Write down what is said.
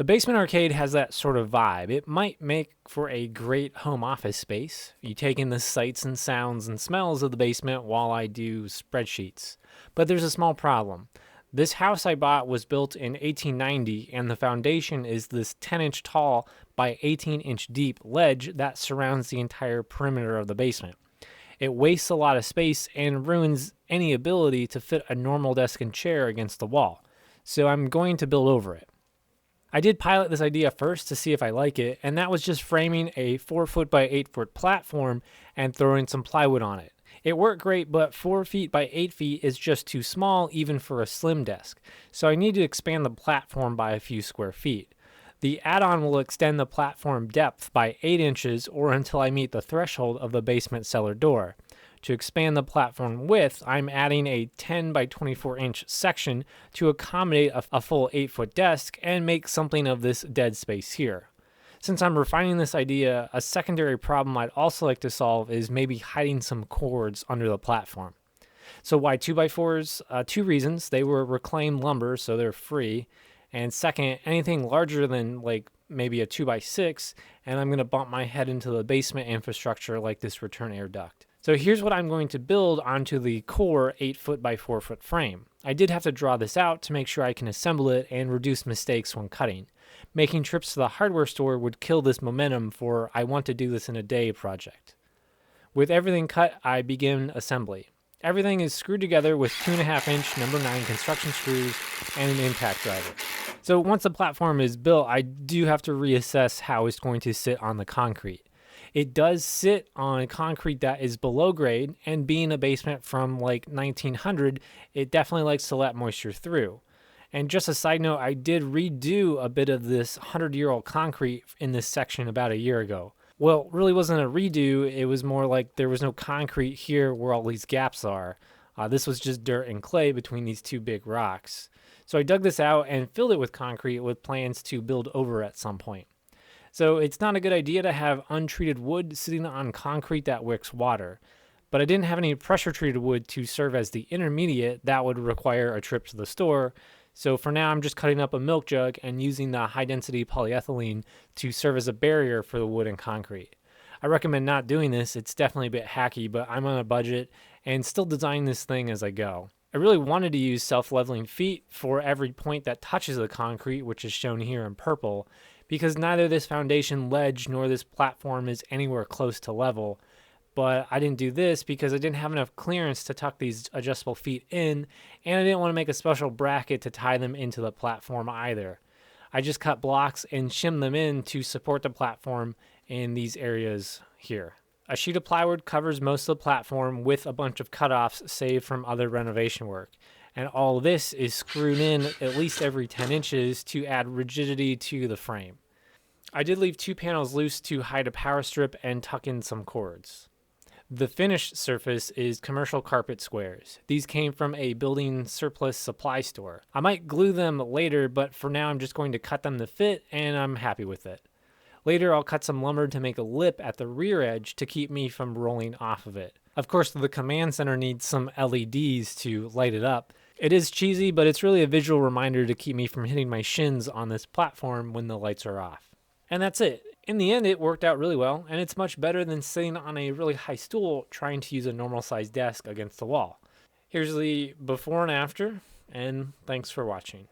The basement arcade has that sort of vibe. It might make for a great home office space. You take in the sights and sounds and smells of the basement while I do spreadsheets. But there's a small problem. This house I bought was built in 1890, and the foundation is this 10-inch tall by 18-inch deep ledge that surrounds the entire perimeter of the basement. It wastes a lot of space and ruins any ability to fit a normal desk and chair against the wall. So I'm going to build over it. I did pilot this idea first to see if I like it, and that was just framing a 4 foot by 8 foot platform and throwing some plywood on it. It worked great, but 4 feet by 8 feet is just too small even for a slim desk, so I need to expand the platform by a few square feet. The add-on will extend the platform depth by 8 inches or until I meet the threshold of the basement cellar door. To expand the platform width, I'm adding a 10 by 24 inch section to accommodate a full 8-foot desk and make something of this dead space here. Since I'm refining this idea, a secondary problem I'd also like to solve is maybe hiding some cords under the platform. So why 2x4s? 2 reasons. They were reclaimed lumber, so they're free. And second, anything larger than like maybe a 2x6, and I'm going to bump my head into the basement infrastructure like this return air duct. So here's what I'm going to build onto the core 8 foot by 4 foot frame. I did have to draw this out to make sure I can assemble it and reduce mistakes when cutting. Making trips to the hardware store would kill this momentum for I want to do this in a day project. With everything cut, I begin assembly. Everything is screwed together with 2.5-inch number 9 construction screws and an impact driver. So once the platform is built, I do have to reassess how it's going to sit on the concrete. It does sit on concrete that is below grade, and being a basement from like 1900, it definitely likes to let moisture through. And just a side note, I did redo a bit of this 100-year-old concrete in this section about a year ago. Well, it really wasn't a redo, it was more like there was no concrete here where all these gaps are. This was just dirt and clay between these two big rocks. So I dug this out and filled it with concrete with plans to build over at some point. So it's not a good idea to have untreated wood sitting on concrete that wicks water. But I didn't have any pressure treated wood to serve as the intermediate that would require a trip to the store. So for now, I'm just cutting up a milk jug and using the high density polyethylene to serve as a barrier for the wood and concrete. I recommend not doing this. It's definitely a bit hacky, but I'm on a budget and still designing this thing as I go. I really wanted to use self-leveling feet for every point that touches the concrete, which is shown here in purple, because neither this foundation ledge nor this platform is anywhere close to level. But I didn't do this because I didn't have enough clearance to tuck these adjustable feet in, and I didn't want to make a special bracket to tie them into the platform either. I just cut blocks and shimmed them in to support the platform in these areas here. A sheet of plywood covers most of the platform with a bunch of cutoffs saved from other renovation work. And all this is screwed in at least every 10 inches to add rigidity to the frame. I did leave 2 panels loose to hide a power strip and tuck in some cords. The finished surface is commercial carpet squares. These came from a building surplus supply store. I might glue them later, but for now I'm just going to cut them to fit, and I'm happy with it. Later I'll cut some lumber to make a lip at the rear edge to keep me from rolling off of it. Of course, the command center needs some LEDs to light it up. It is cheesy, but it's really a visual reminder to keep me from hitting my shins on this platform when the lights are off. And that's it. In the end, it worked out really well, and it's much better than sitting on a really high stool trying to use a normal sized desk against the wall. Here's the before and after, and thanks for watching.